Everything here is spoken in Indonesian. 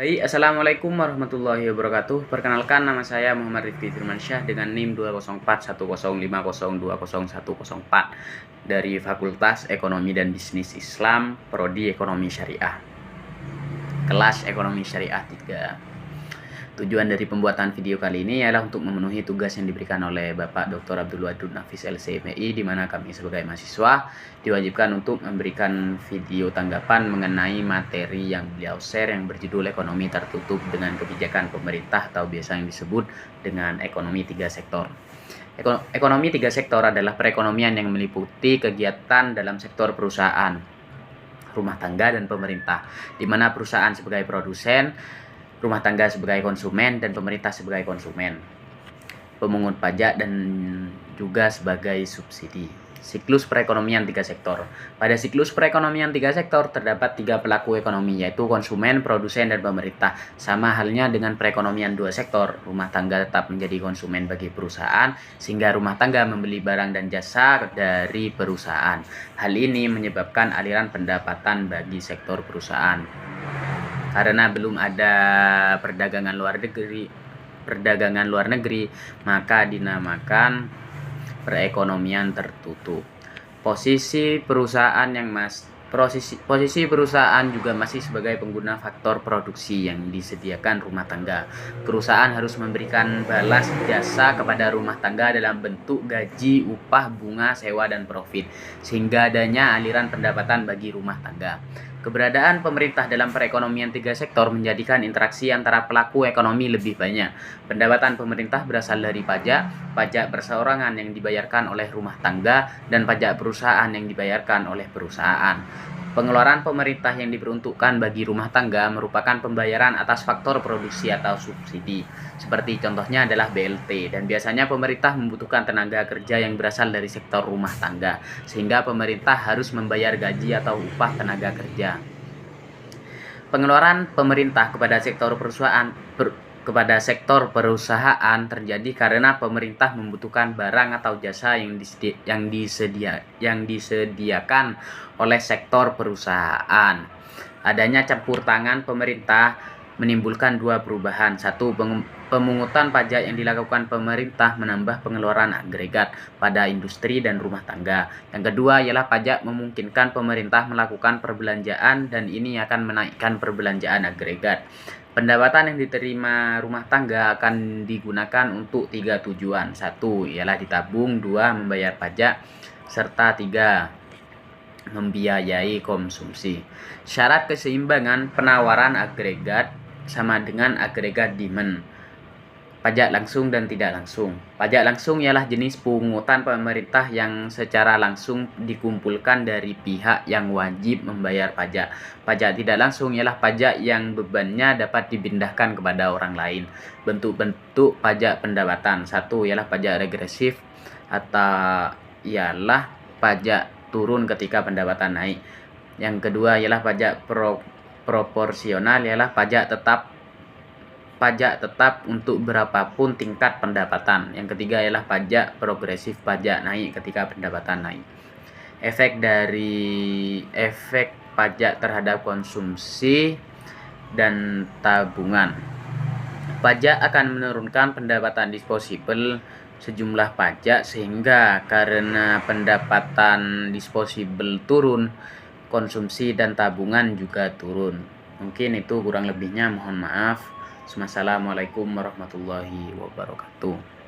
Hai, Assalamualaikum warahmatullahi wabarakatuh. Perkenalkan, nama saya Muhammad Rifki Firmansyah dengan NIM 2041050200104 dari Fakultas Ekonomi dan Bisnis Islam, Prodi Ekonomi Syariah, kelas Ekonomi Syariah 3. Tujuan dari pembuatan video kali ini adalah untuk memenuhi tugas yang diberikan oleh Bapak Dr. Abdul Wadud Nafis LCMI, di mana kami sebagai mahasiswa diwajibkan untuk memberikan video tanggapan mengenai materi yang beliau share yang berjudul Ekonomi Tertutup dengan Kebijakan Pemerintah, atau biasa yang disebut dengan ekonomi tiga sektor. Ekonomi tiga sektor adalah perekonomian yang meliputi kegiatan dalam sektor perusahaan, rumah tangga, dan pemerintah, di mana perusahaan sebagai produsen, rumah tangga sebagai konsumen, dan pemerintah sebagai konsumen, pemungut pajak, dan juga sebagai subsidi. Siklus perekonomian tiga sektor. Pada siklus perekonomian tiga sektor terdapat tiga pelaku ekonomi, yaitu konsumen, produsen, dan pemerintah. Sama halnya dengan perekonomian dua sektor, rumah tangga tetap menjadi konsumen bagi perusahaan, sehingga rumah tangga membeli barang dan jasa dari perusahaan. Hal ini menyebabkan aliran pendapatan bagi sektor perusahaan. Karena belum ada perdagangan luar negeri, maka dinamakan perekonomian tertutup. Posisi perusahaan juga masih sebagai pengguna faktor produksi yang disediakan rumah tangga. Perusahaan harus memberikan balas jasa kepada rumah tangga dalam bentuk gaji, upah, bunga, sewa, dan profit, sehingga adanya aliran pendapatan bagi rumah tangga. Keberadaan pemerintah dalam perekonomian tiga sektor menjadikan interaksi antara pelaku ekonomi lebih banyak. Pendapatan pemerintah berasal dari pajak perseorangan yang dibayarkan oleh rumah tangga, dan pajak perusahaan yang dibayarkan oleh perusahaan. Pengeluaran pemerintah yang diperuntukkan bagi rumah tangga merupakan pembayaran atas faktor produksi atau subsidi. Seperti contohnya adalah BLT, dan biasanya pemerintah membutuhkan tenaga kerja yang berasal dari sektor rumah tangga, sehingga pemerintah harus membayar gaji atau upah tenaga kerja. Pengeluaran pemerintah kepada sektor perusahaan terjadi karena pemerintah membutuhkan barang atau jasa yang disediakan oleh sektor perusahaan. Adanya campur tangan pemerintah menimbulkan dua perubahan. Satu, pemungutan pajak yang dilakukan pemerintah menambah pengeluaran agregat pada industri dan rumah tangga. Yang kedua ialah pajak memungkinkan pemerintah melakukan perbelanjaan, dan ini akan menaikkan perbelanjaan agregat. Pendapatan yang diterima rumah tangga akan digunakan untuk tiga tujuan. Satu ialah ditabung, dua membayar pajak, serta tiga membiayai konsumsi. Syarat keseimbangan penawaran agregat sama dengan agregat demand. Pajak langsung dan tidak langsung. Pajak langsung ialah jenis pungutan pemerintah yang secara langsung dikumpulkan dari pihak yang wajib membayar pajak. Pajak tidak langsung ialah pajak yang bebannya dapat dipindahkan kepada orang lain. Bentuk-bentuk pajak pendapatan. Satu ialah pajak regresif, atau ialah pajak turun ketika pendapatan naik. Yang kedua ialah pajak proporsional, ialah pajak tetap untuk berapapun tingkat pendapatan. Yang ketiga ialah pajak progresif, pajak naik ketika pendapatan naik. Efek pajak terhadap konsumsi dan tabungan. Pajak akan menurunkan pendapatan disposable sejumlah pajak, sehingga karena pendapatan disposable turun, konsumsi dan tabungan juga turun. Mungkin itu kurang lebihnya, mohon maaf. Wassalamualaikum warahmatullahi wabarakatuh.